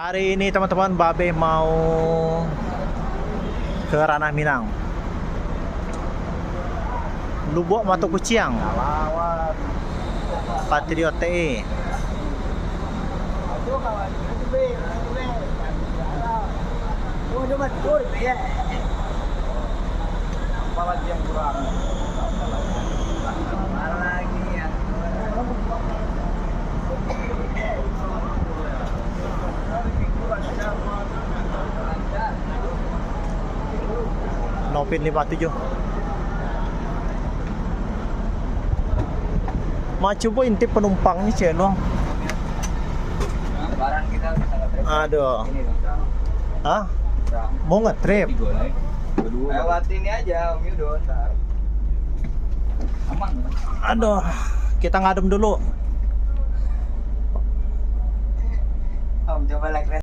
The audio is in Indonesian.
Hari ini teman-teman Babe mau ke Ranah Minang. Lubuk Matu Kuciang. Patriot TE. Apalagi yang kurang? Apalagi yang Novin 57. Coba intip penumpangnya channel. barang kita bisa nge-trip. Aduh. Ini dong. Hah? Mau nge-trip? Lewat ini aja Om Yudo ntar. Aman. Aduh, kita ngadem dulu. Om coba like